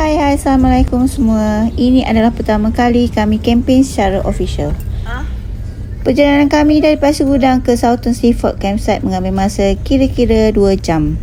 Hai, Assalamualaikum semua. Ini adalah pertama kali kami kempen secara official. Perjalanan kami dari Pasir Gudang ke Southern Seaford Campsite mengambil masa kira-kira 2 jam.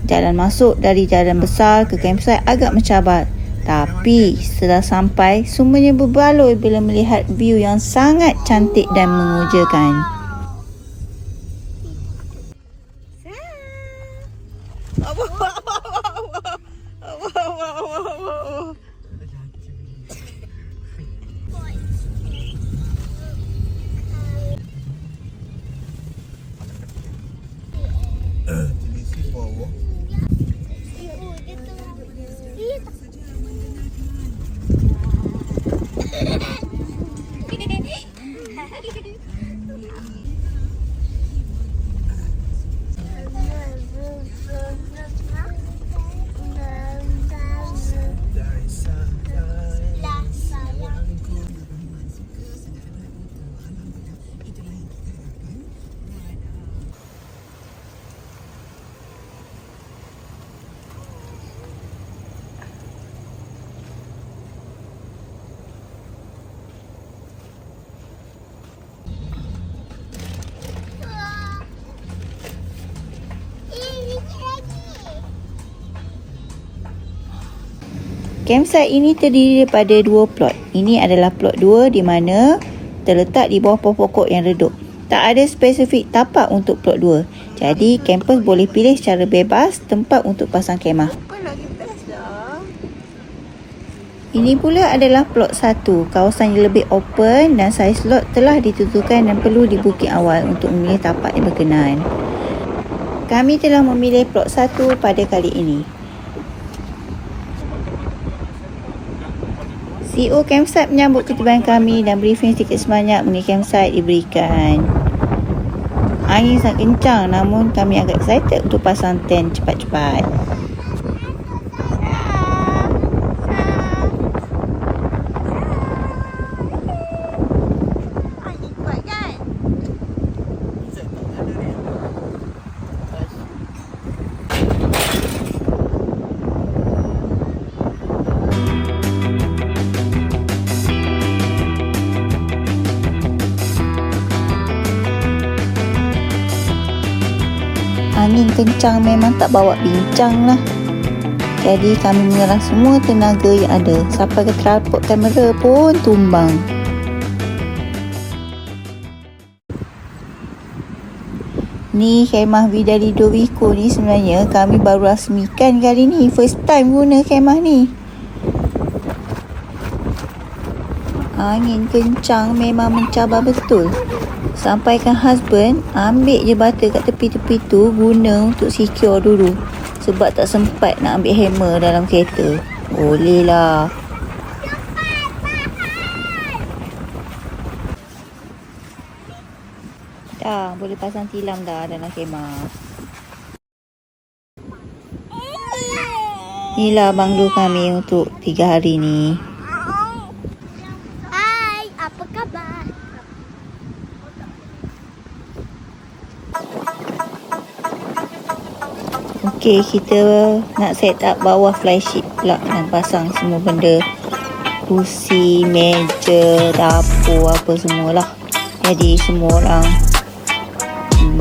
Jalan masuk dari jalan besar ke campsite agak mencabar. Tapi setelah sampai, semuanya berbaloi bila melihat view yang sangat cantik dan memujakan. Campsite ini terdiri daripada 2 plot. Ini adalah plot 2 di mana terletak di bawah pokok-pokok yang redup. Tak ada spesifik tapak untuk plot 2. Jadi, campers boleh pilih secara bebas tempat untuk pasang kemah. Ini pula adalah plot 1. Kawasan yang lebih open dan saiz lot telah ditentukan dan perlu dibuking awal untuk memilih tapak yang berkenaan. Kami telah memilih plot 1 pada kali ini. CEO campsite menyambut ketibaran kami dan briefing sedikit sebanyak mengenai campsite diberikan. Angin sangat kencang namun kami agak excited untuk pasang tent cepat-cepat. Angin kencang memang tak bawa bincang lah. Jadi kami mengerang semua tenaga yang ada. Sampai ke tripod kamera pun tumbang. Ni khemah Vida Ludovico ni sebenarnya kami baru rasmikan kali ni. First time guna khemah ni. Angin kencang memang mencabar betul. Sampaikan husband ambil je bata kat tepi-tepi tu guna untuk secure dulu. Sebab tak sempat nak ambil hammer dalam kereta. Boleh lah. Dah, boleh pasang tilam dah dalam khemah. Inilah banglo kami untuk 3 hari ni. Okey, kita nak set up bawah flysheet pula dan pasang semua benda. Kursi, meja, dapur, apa semualah. Jadi semua orang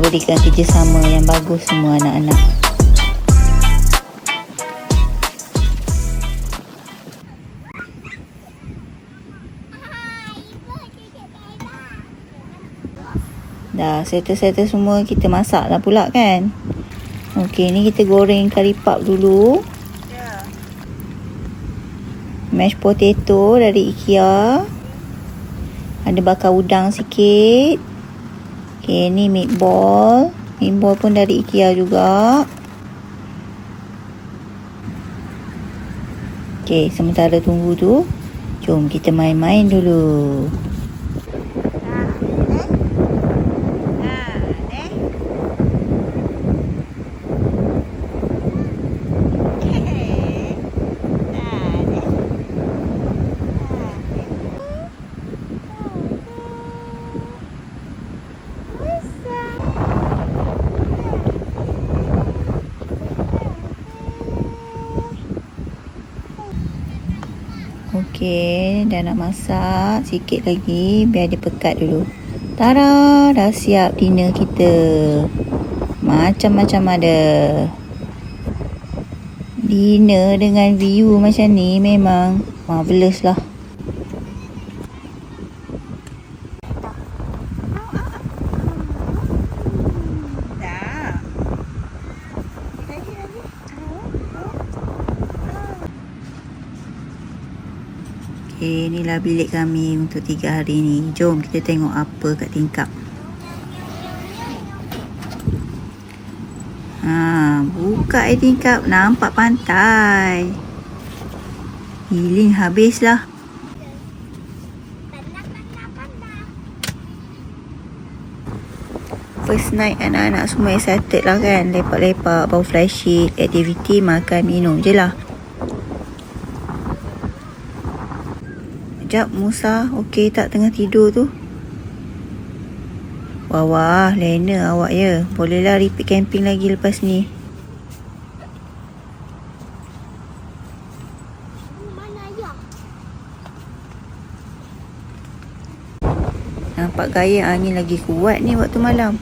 berikan kerjasama yang bagus semua anak-anak. Dah settle-settle semua, kita masak lah pula kan. Okey, ni kita goreng kari pap dulu. Mashed potato dari IKEA. Ada bakar udang sikit. Okey, ni meatball. Meatball pun dari IKEA juga. Okey, sementara tunggu tu, jom kita main-main dulu. Okey, dah nak masak sikit lagi biar dia pekat dulu. Tara, dah siap dinner kita. Macam-macam ada. Dinner dengan view macam ni memang marvelous lah. Okay, inilah bilik kami untuk 3 hari ni. Jom kita tengok apa kat tingkap. Buka tingkap, nampak pantai. Healing habislah. First night anak-anak semua excited lah kan. Lepak-lepak, bau fly sheet, aktiviti, makan, minum je lah. Sekejap, Musa, okey tak tengah tidur tu? Wah, lena awak ya. Bolehlah repeat camping lagi lepas ni. Mana ayah? Nampak gaya angin lagi kuat ni waktu malam.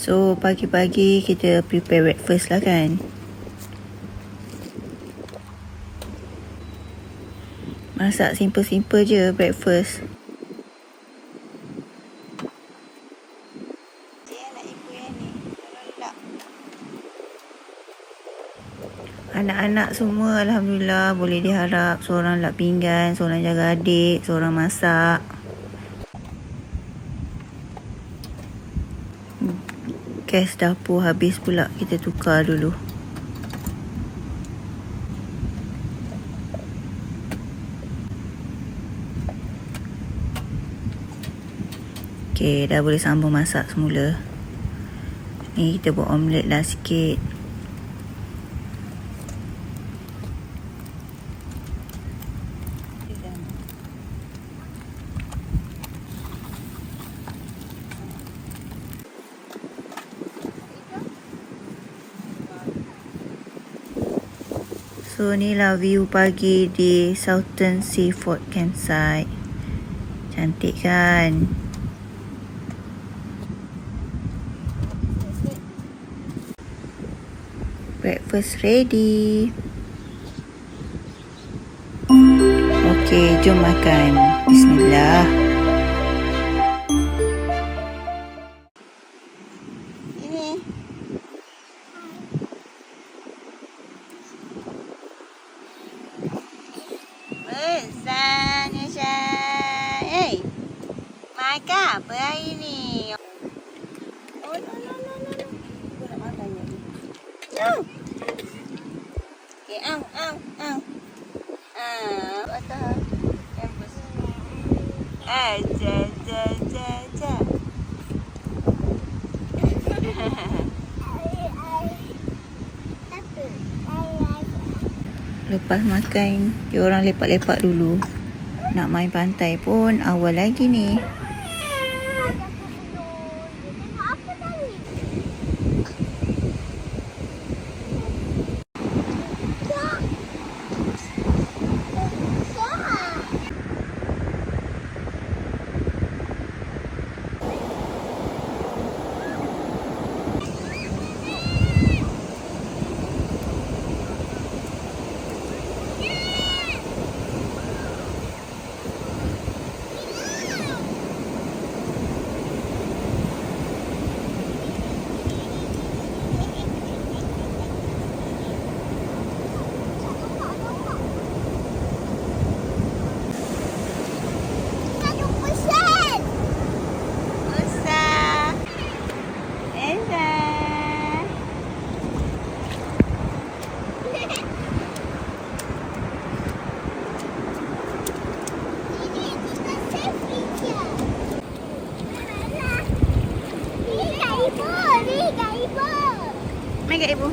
So, pagi-pagi kita prepare breakfast lah kan. Masak simple-simple je breakfast. Anak-anak semua Alhamdulillah boleh diharap. Seorang lap pinggan, seorang jaga adik, seorang masak. Gas dapur habis pula, kita tukar dulu. Okay, dah boleh sambung masak semula. Ni kita buat omelette lah sikit. So ni lah view pagi di Southern Seaford Campsite. Cantik kan? Breakfast ready. Okay, jom makan. Bismillah. Ini. Besarnya Syah. Hey, makan apa hari ni? Oh, no. Aku nak makan ni. No. Okay, au. Atas. Campus. Ja. Lepas makan, diorang lepak-lepak dulu. Nak main pantai pun awal lagi ni. Main kat ibu.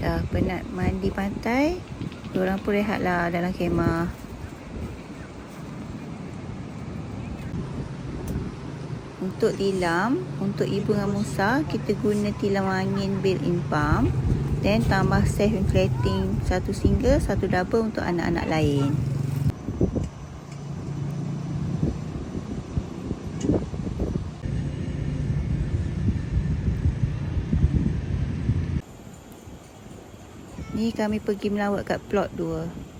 Dah penat mandi pantai, diorang pun rehatlah dalam kemah. Untuk tilam, untuk Ibu dengan Musa, kita guna tilam angin built-in pump. Then tambah self inflating satu single, satu double untuk anak-anak lain. Ni kami pergi melawat kat plot 2.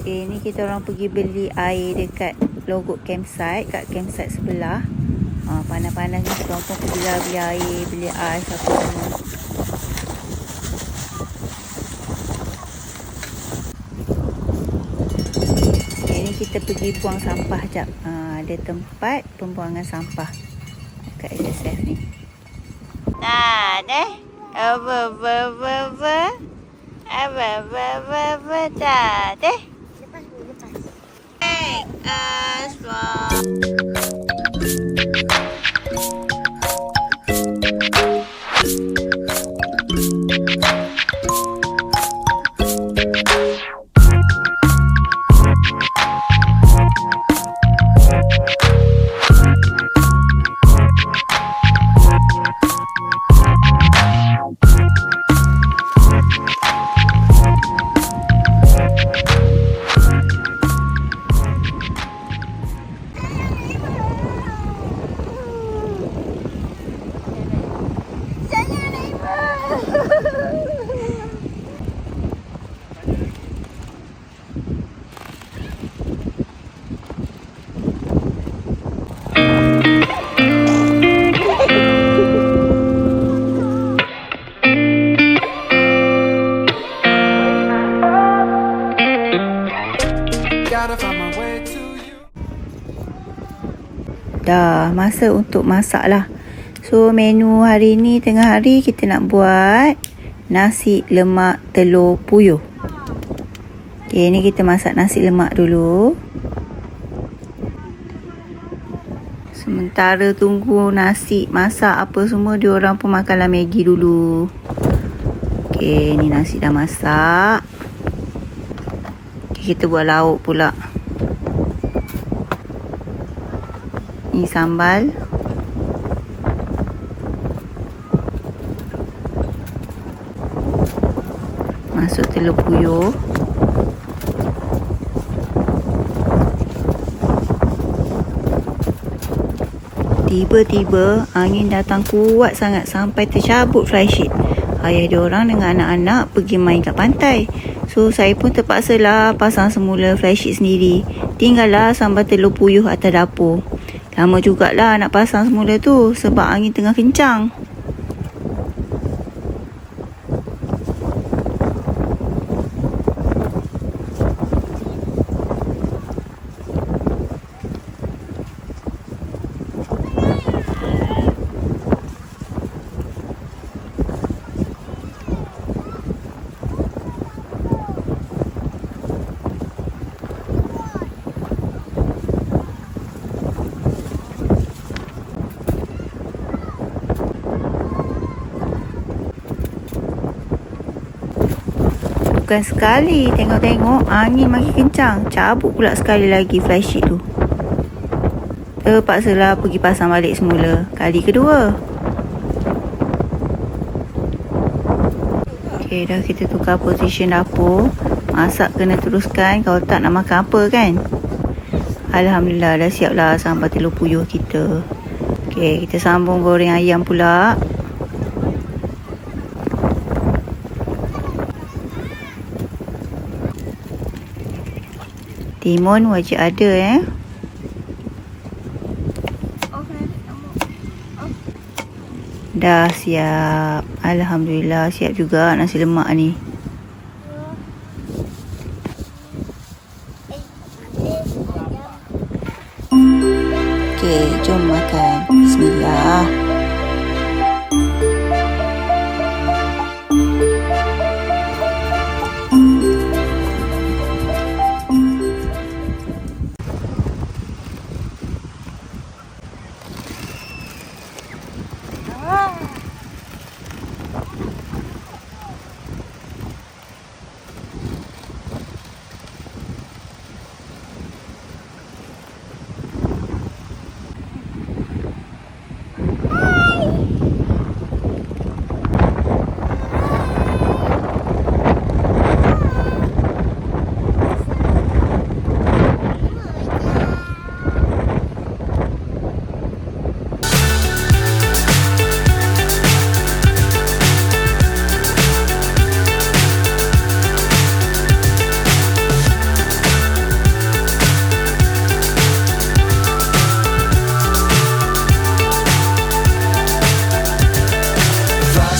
Okay, ni kita orang pergi beli air dekat Logok campsite, kat campsite sebelah. Panas-panas ni kita orang pun pergi beli air, beli ais apa semua. Okay, ni kita pergi buang sampah jap. Ada tempat pembuangan sampah dekat SSF ni. Nah, deh. Apa dah deh. Take us from dah masa untuk masak lah. So menu hari ni tengah hari kita nak buat nasi lemak telur puyuh. Okay, ni kita masak nasi lemak dulu. Sementara tunggu nasi masak apa semua, diorang pun makanlah Maggi dulu. Okay, ni nasi dah masak. Okay, kita buat lauk pula. Ni sambal. Masuk telur puyuh. Tiba-tiba angin datang kuat sangat sampai tercabut flysheet. Ayah diorang dengan anak-anak pergi main kat pantai. So saya pun terpaksa lah pasang semula flysheet sendiri. Tinggallah sambal telur puyuh atas dapur. Lama jugalah nak pasang semula tu sebab angin tengah kencang. Bukan sekali, tengok-tengok angin makin kencang. Cabut pula sekali lagi flysheet tu. Terpaksalah pergi pasang balik semula. Kali kedua. Okay, dah kita tukar position dapur. Masak kena teruskan. Kalau tak nak makan apa kan? Alhamdulillah dah siap lah sambal telur puyuh kita. Okay, kita sambung goreng ayam pula. Timun wajib ada Dah siap. Alhamdulillah siap juga nasi lemak ni. Okey, jom makan. Bismillah.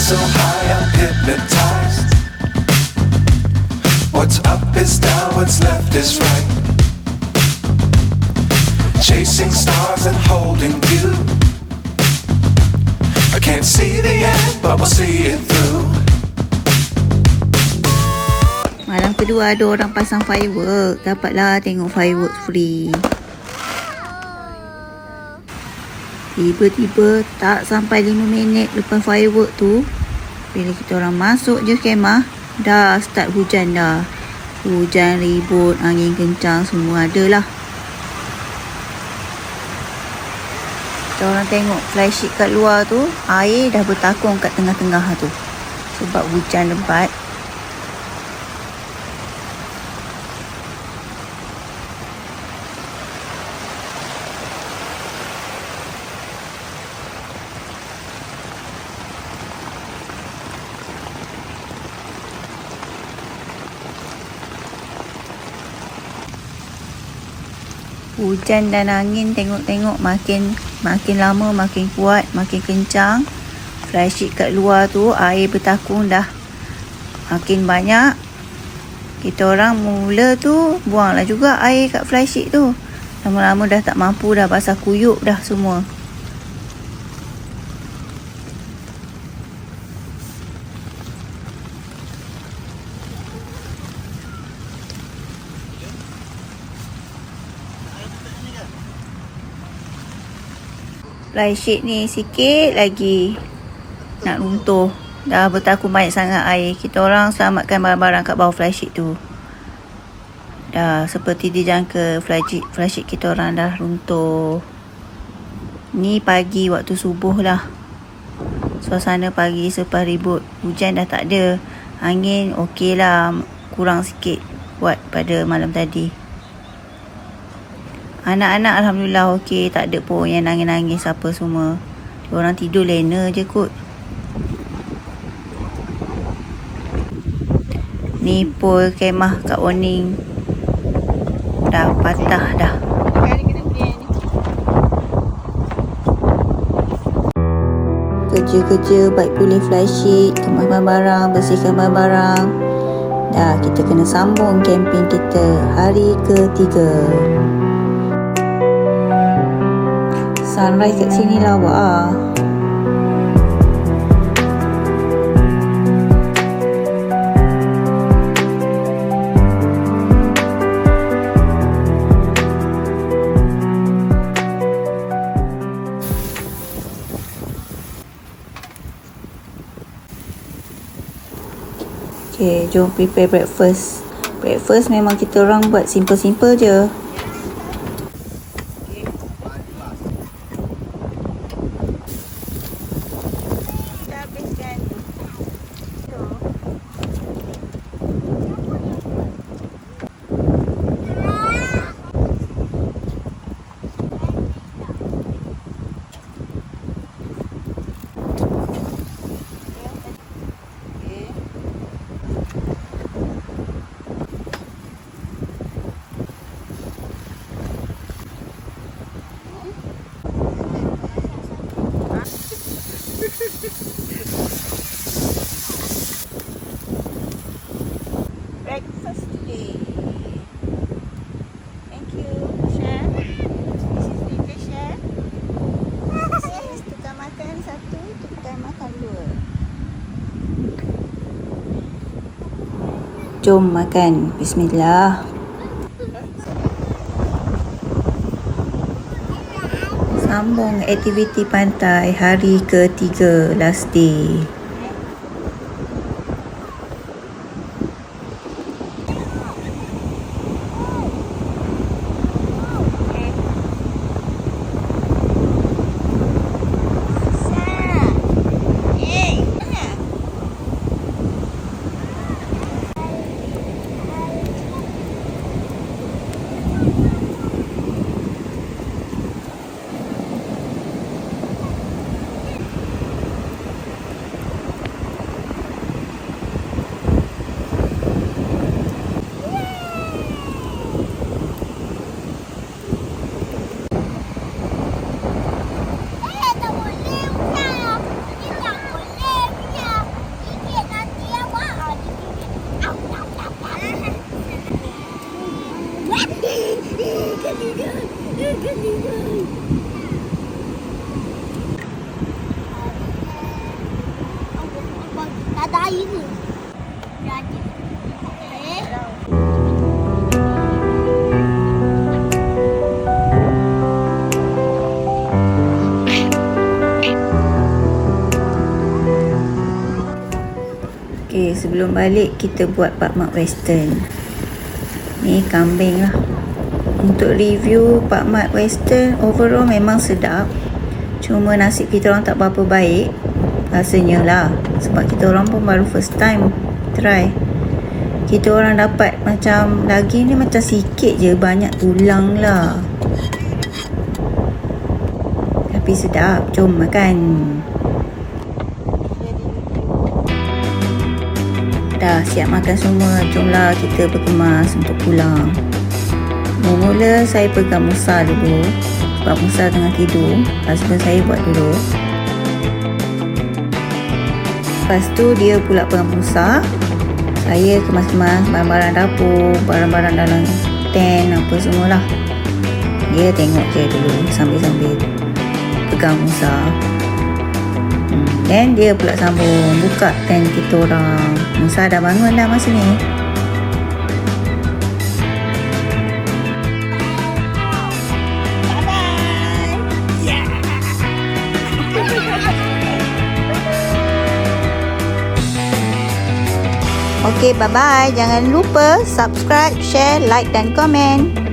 So high I'm hypnotized. What's up is down, what's left is right. Chasing stars and holding you. I can't see the end, but we'll see it through. Malam kedua ada orang pasang firework. Dapatlah tengok firework free. Tiba-tiba tak sampai 5 minit lepas firework tu, bila kita orang masuk je kemah, dah start hujan dah. Hujan, ribut, angin kencang semua ada lah. Kita orang tengok flysheet kat luar tu, air dah bertakung kat tengah-tengah tu. Sebab hujan lebat. Hujan dan angin tengok-tengok makin lama makin kuat, makin kencang. Flysheet kat luar tu air bertakung dah makin banyak. Kita orang mula tu buanglah juga air kat flysheet tu. Lama-lama dah tak mampu dah, basah kuyup dah semua. Flysheet ni sikit lagi nak runtuh. Dah bertakung banyak sangat air. Kita orang selamatkan barang-barang kat bawah flysheet tu. Dah seperti dijangka, flysheet kita orang dah runtuh. Ni pagi waktu subuh lah. Suasana pagi selepas ribut. Hujan dah tak ada. Angin okey lah, kurang sikit kuat pada malam tadi. Anak-anak Alhamdulillah okey, tak ada pun yang nangis-nangis apa semua. Diorang tidur lena je kot. Ni pole kemah kat Oning dah patah dah. Kerja-kerja baik pulih flysheet, kemas barang-barang, bersihkan barang-barang. Dah, kita kena sambung camping kita hari ketiga. Sunrise kat sini lawa ah. Okay, jom prepare breakfast. Breakfast memang kita orang buat simple-simple je. Dah habiskan. Breakfast today. Thank you, Chef. This is Rita, Chef. This is tukang makan satu, tukang makan dua. Jom makan. Bismillah. Sambung aktiviti pantai hari ketiga, last day. Tak ada air ke? Ada. Okay, sebelum balik kita buat Pak Mat Western. Ni kambing lah. Untuk review Pak Mat Western, overall memang sedap. Cuma nasib kita orang tak berapa baik rasanya lah. Sebab kita orang pun baru first time try. Kita orang dapat macam daging ni macam sikit je, banyak tulang lah. Tapi sedap. Jom makan. Dah siap makan semua. Jomlah kita berkemas untuk pulang. Mula-mula saya pegang Musa dulu. Sebab Musa tengah tidur. Husband saya buat dulu. Lepas tu dia pula pegang Musa. Saya kemas-kemas barang-barang dapur, barang-barang dalam tent, apa semualah. Dia tengok je dulu sambil-sambil pegang Musa. Then dia pula sambung buka tent kita orang. Musa dah bangun dah masa ni. Okay, bye-bye. Jangan lupa subscribe, share, like dan komen.